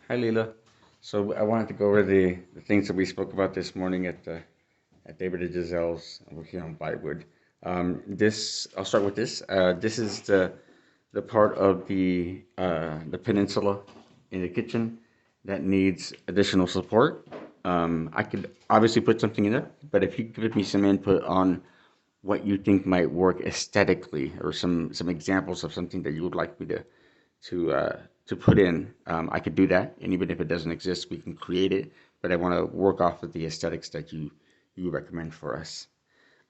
Hi, Leela. So I wanted to go over the things that we spoke about this morning at David and Giselle's over here on Bywood. I'll start with this. This is the part of the peninsula in the kitchen that needs additional support. I could obviously put something in there, but if you give me some input on what you think might work aesthetically, or some examples of something that you would like me to put in, I could do that. And even if it doesn't exist, we can create it. But I want to work off of the aesthetics that you recommend for us.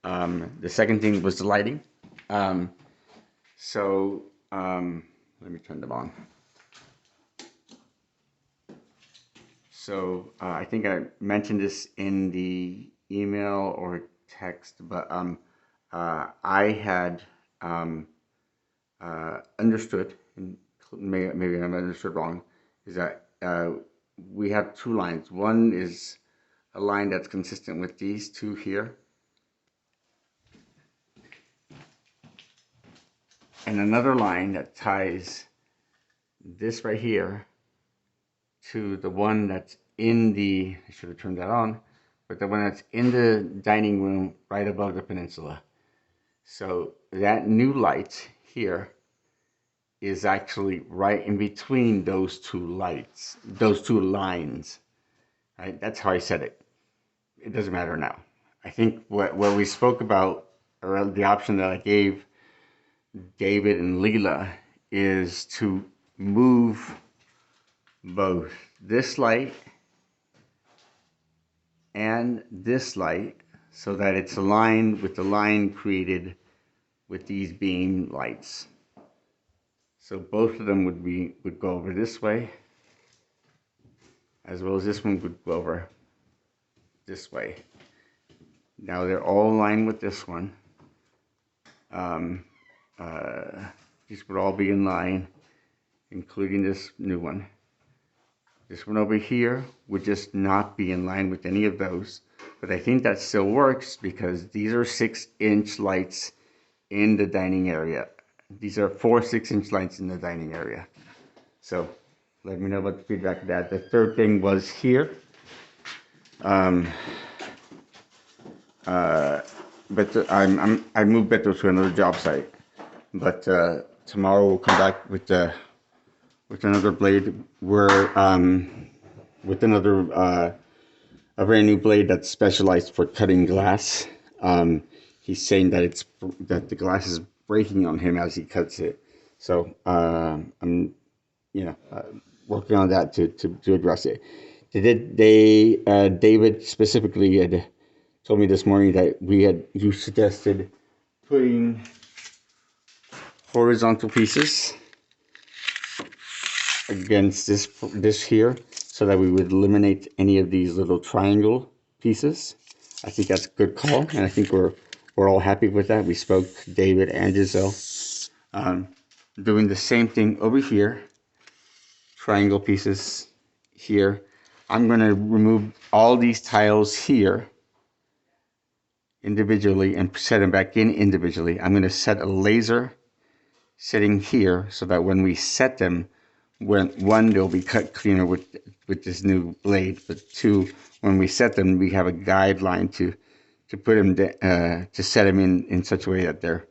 The second thing was the lighting. Um, so let me turn them on. So I think I mentioned this in the email or text, but I had um, understood, and maybe I understood wrong, is that we have two lines. One is a line that's consistent with these two here, and another line that ties this right here to the one that's in I should have turned that on, but the one that's in the dining room right above the peninsula. So that new light here is actually right in between those two lights, those two lines. Right? That's how I said it. It doesn't matter now. I think what we spoke about, or the option that I gave David and Leela, is to move both this light and this light so that it's aligned with the line created with these beam lights. So both of them would go over this way, as well as this one would go over this way. Now they're all aligned with this one. Um, these would all be in line, including this new one. This one over here would just not be in line with any of those. But I think that still works because these are 6-inch lights in the dining area. These are 4 6-inch lights in the dining area. So let me know about the feedback of that. The third thing was here. Um, I moved Beto to another job site, but tomorrow we'll come back with another blade. We're with another a brand new blade that's specialized for cutting glass. He's saying that the glass is breaking on him as he cuts it. So I'm working on that to address it. David specifically had told me this morning that you suggested putting horizontal pieces against this here so that we would eliminate any of these little triangle pieces. I think that's a good call, and I think we're all happy with that. We spoke to David and Giselle. Doing the same thing over here, triangle pieces here. I'm going to remove all these tiles here individually and set them back in individually. I'm going to set a laser sitting here so that when we set them, one, they'll be cut cleaner with this new blade, but two, when we set them, we have a guideline to put them to set them in such a way that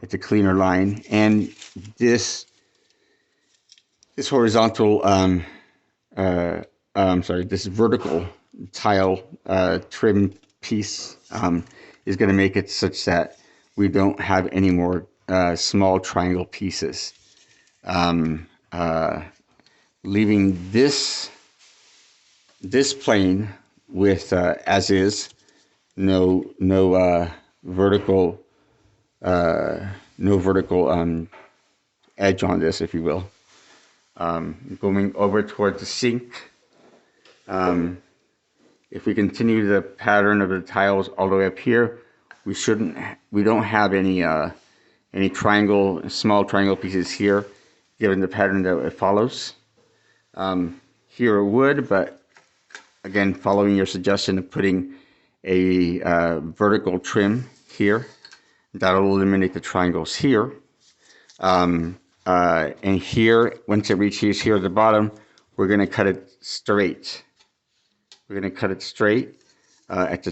it's a cleaner line. And this horizontal this vertical tile trim piece is going to make it such that we don't have any more small triangle pieces. Leaving this plane with as is, no vertical edge on this, if you will. Going over toward the sink. If we continue the pattern of the tiles all the way up here, we don't have any small triangle pieces here, given the pattern that it follows. Here it would, but again, following your suggestion of putting a vertical trim here, that'll eliminate the triangles here. And here, once it reaches here at the bottom, we're going to cut it straight. We're going to cut it straight at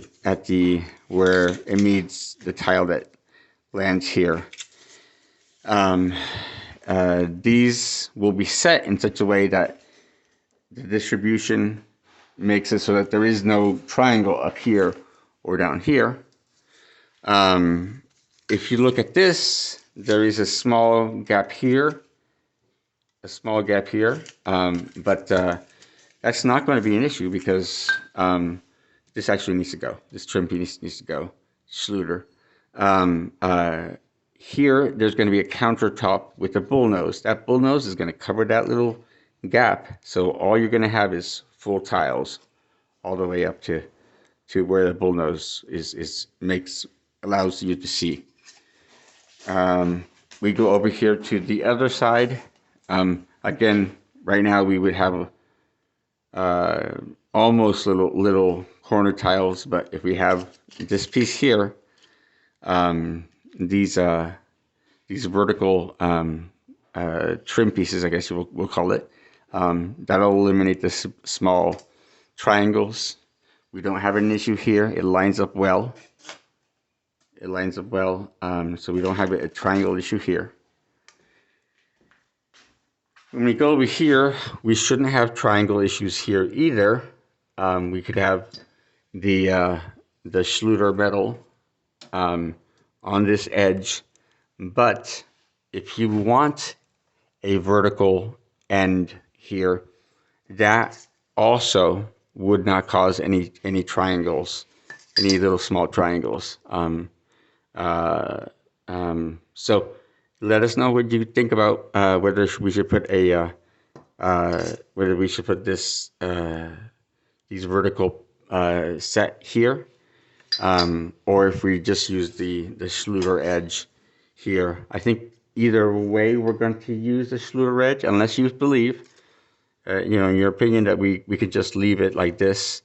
the where it meets the tile that lands here. These will be set in such a way that the distribution makes it so that there is no triangle up here or down here. If you look at this, there is a small gap here, but that's not going to be an issue because this actually needs to go. This trim piece needs to go. Schluter. Here, there's going to be a countertop with a bullnose. That bullnose is going to cover that little gap. So all you're going to have is full tiles all the way up to where the bullnose allows you to see. We go over here to the other side. Again, right now we would have almost little corner tiles, but if we have this piece here, these vertical trim pieces, I guess we'll call it, that'll eliminate the small triangles. We don't have an issue here. It lines up well. So we don't have a triangle issue here. When we go over here, we shouldn't have triangle issues here either. We could have the Schluter metal on this edge, but if you want a vertical end here, that also would not cause any triangles, any little small triangles. So let us know what you think about whether we should put this these vertical set here, or if we just use the Schluter edge here. I think either way we're going to use the Schluter edge, unless you believe, in your opinion, that we could just leave it like this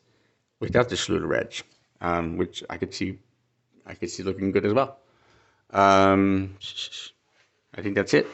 without the Schluter edge, which I could see looking good as well. I think that's it.